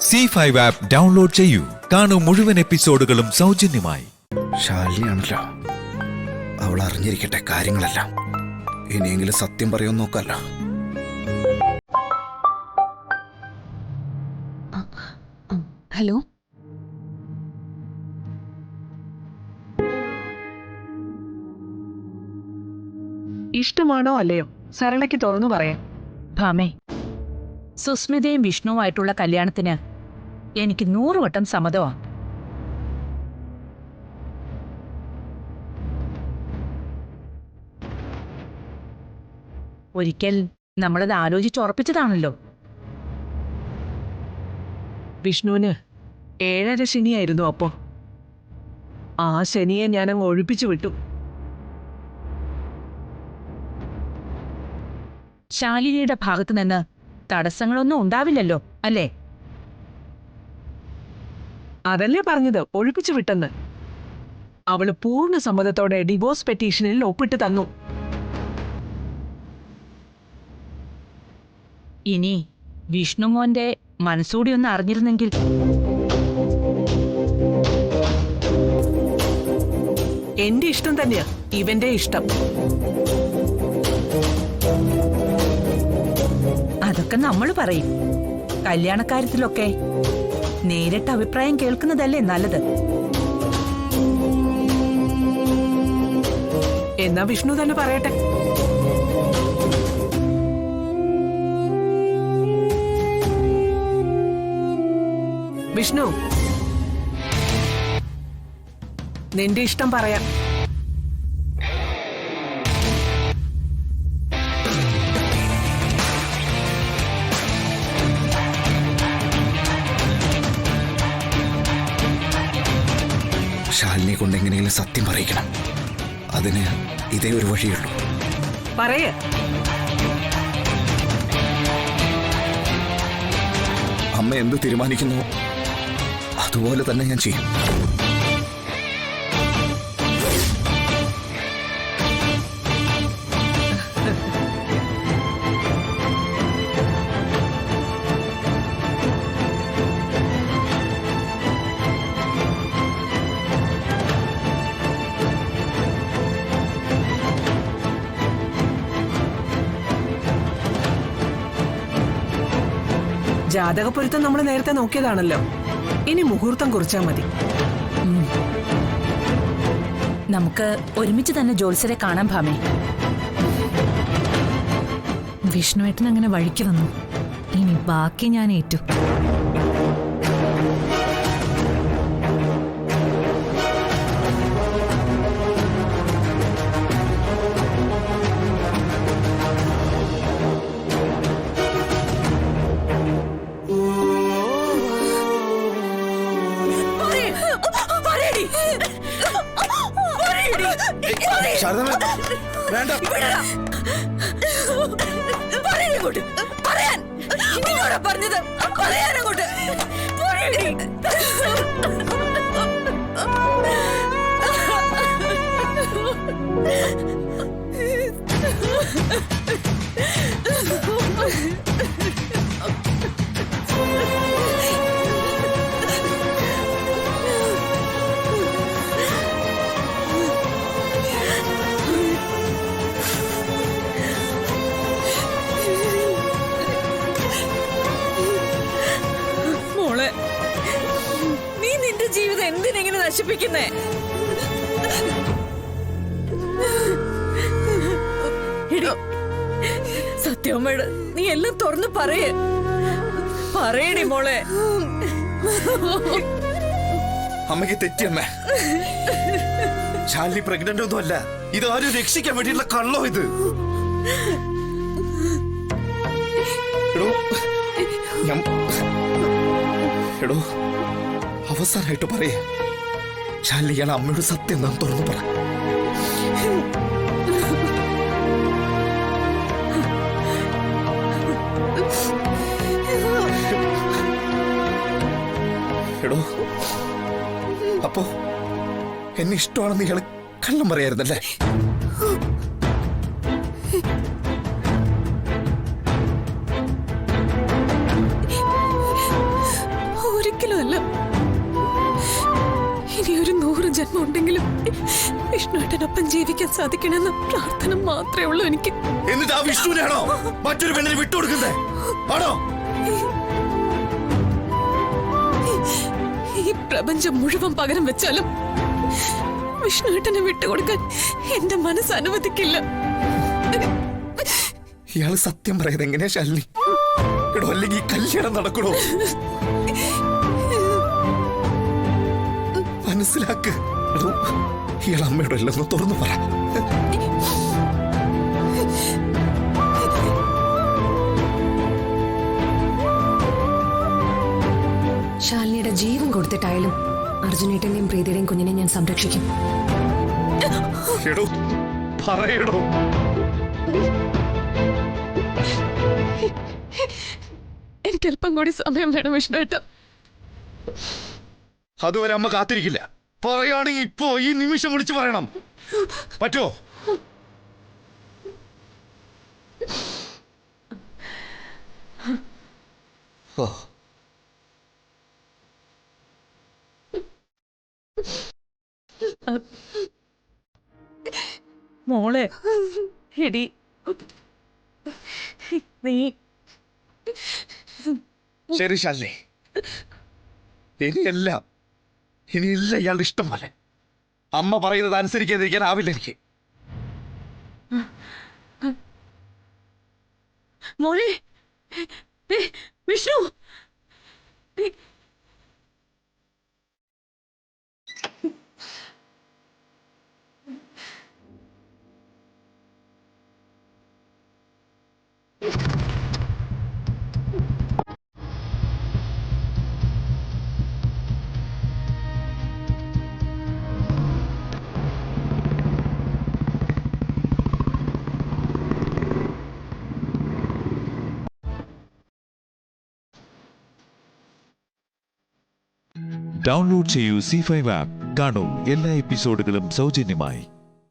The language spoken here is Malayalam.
C5 ആപ്പ് ഡൗൺലോഡ് ചെയ്യൂ. കാണൂ മുഴുവൻ എപ്പിസോഡുകളും സൗജന്യമായി. ശാലിനിയാണല്ലോ, അവൾ അറിഞ്ഞിരിക്കട്ടെ കാര്യങ്ങളെല്ലാം. ഇനിയെങ്കിലും സത്യം പറയുമെന്ന് നോക്കാമല്ലോ. ഹലോ, ഇഷ്ടമാണോ അല്ലയോ സരളയ്ക്ക് തുറന്നു പറയാം. ഭാമേ, സുസ്മിതയും വിഷ്ണുവുമായിട്ടുള്ള കല്യാണത്തിന് എനിക്ക് 100 വട്ടം സമ്മതമാ. ഒരിക്കൽ നമ്മളത് ആലോചിച്ചുറപ്പിച്ചതാണല്ലോ. വിഷ്ണുവിന് 7.5 ശനിയായിരുന്നു. അപ്പോ ആ ശനിയെ ഞാനങ്ങ് ഒഴിപ്പിച്ചു വിട്ടു. ശാലിനിയുടെ ഭാഗത്തു നിന്ന് തടസ്സങ്ങളൊന്നും ഉണ്ടാവില്ലല്ലോ അല്ലേ? അതല്ലേ പറഞ്ഞത്, ഒഴിപ്പിച്ചു വിട്ടെന്ന്. അവള് പൂർണ്ണ സമ്മതത്തോടെ ഡിവോഴ്സ് പെറ്റീഷനിൽ ഒപ്പിട്ട് തന്നു. ഇനി വിഷ്ണുമോന്റെ മനസ്സൂടി ഒന്ന് അറിഞ്ഞിരുന്നെങ്കിൽ. എന്റെ ഇഷ്ടം തന്നെയാ ഇവന്റെ ഇഷ്ടം. അതൊക്കെ നമ്മൾ പറയും. കല്യാണക്കാര്യത്തിലൊക്കെ നേരിട്ട് അഭിപ്രായം കേൾക്കുന്നതല്ലേ നല്ലത്. എന്നാ വിഷ്ണു തന്നെ പറയട്ടെ. വിഷ്ണു, നിന്റെ ഇഷ്ടം പറയാം. ശാലിനിയെ കൊണ്ട് എങ്ങനെയെങ്കിലും സത്യം പറയിക്കണം. അതിന് ഇതേ ഒരു വഴിയുള്ളൂ. പറയേ. അമ്മ എന്ത് തീരുമാനിക്കുന്നു അതുപോലെ തന്നെ ഞാൻ ചെയ്യും. ജാതകപ്പൊരുത്തം നമ്മൾ നേരത്തെ നോക്കിയതാണല്ലോ. ഇനി മുഹൂർത്തം കുറിച്ചാൽ മതി. നമുക്ക് ഒരുമിച്ച് തന്നെ ജോത്സ്യരെ കാണാൻ ഭാമേ. വിഷ്ണുവേട്ടൻ അങ്ങനെ വഴിക്ക് വന്നു. ഇനി ബാക്കി ഞാൻ ഏറ്റു. പറഞ്ഞത് പറയാനങ്ങോട്ട്. നീ നിന്റെ ജീവിതം എന്തിനെങ്ങനെ നശിപ്പിക്കുന്നേ? സത്യമ്മയുടെ നീ എല്ലാം തുറന്ന് പറയടി മോളെ. അമ്മയ്ക്ക് തെറ്റിയമ്മ. ശാലിനി പ്രഗ്നന്റ് ഒന്നും അല്ല. ഇത് ആരും രക്ഷിക്കാൻ വേണ്ടിയുള്ള കള്ളോ ഇത്. എടോ, അവസാനമായിട്ട് പറയാ, ശാലിനി ഇയാളെ അമ്മയോട് സത്യം നാം തുറന്നു പറ. എടോ, അപ്പോ എന്നെ ഇഷ്ടമാണെന്ന് ഇയാള് കള്ളം പറയായിരുന്നല്ലേ? ജന്മം ഉണ്ടെങ്കിലും വിഷ്ണുവേട്ടനൊപ്പം ജീവിക്കാൻ സാധിക്കണമെന്ന പ്രാർത്ഥന മാത്രമേ ഉള്ളൂ എനിക്ക്. എന്നിട്ട് ആ വിഷ്ണുവിനാണോ മറ്റൊരു പെണ്ണിനെ വിട്ടുകൊടുക്കുന്നേ? ആണോ? ഈ പ്രപഞ്ചം മുഴുവൻ പകരം വെച്ചാലും വിഷ്ണുവേട്ടനെ വിട്ടുകൊടുക്കാൻ എന്റെ മനസ്സ് അനുവദിക്കില്ല. ഇയാള് സത്യം പറയുന്നത് എങ്ങനെയാ ശാലിനി? എടോ, അല്ലെങ്കിൽ ഈ കല്യാണം നടക്കണോ? മനസ്സിലാക്ക്. എടോ, ഇയാൾ അമ്മയോട് എല്ലാം തുറന്നു പറ. ശാലിനിയുടെ ജീവൻ കൊടുത്തിട്ടായാലും അർജുനേട്ടന്റെയും പ്രീതിയുടെയും കുഞ്ഞിനെ ഞാൻ സംരക്ഷിക്കും. എടോ, പറയടോ. എനിക്ക് അല്പം കൂടി സമയം വേണം വിഷ്ണുവേട്ട. അതുവരെ അമ്മ കാത്തിരിക്കില്ല. പറയുകയാണെങ്കിൽ ഇപ്പോ ഈ നിമിഷം വിളിച്ചു പറയണം. പറ്റോ? മോളെ, എടി നീ ശരി ശാലിനി, ഇനിയെല്ലാം ഇനിയില്ല ഇയാളുടെ ഇഷ്ടം പോലെ. അമ്മ പറയുന്നത് അനുസരിക്കാതിരിക്കാനാവില്ല എനിക്ക്. മോളെ, വിഷ്ണു, ഡൗൺലോഡ് ചെയ്യൂ C5 ആപ്പ്. കാണൂ എല്ലാ എപ്പിസോഡുകളും സൗജന്യമായി.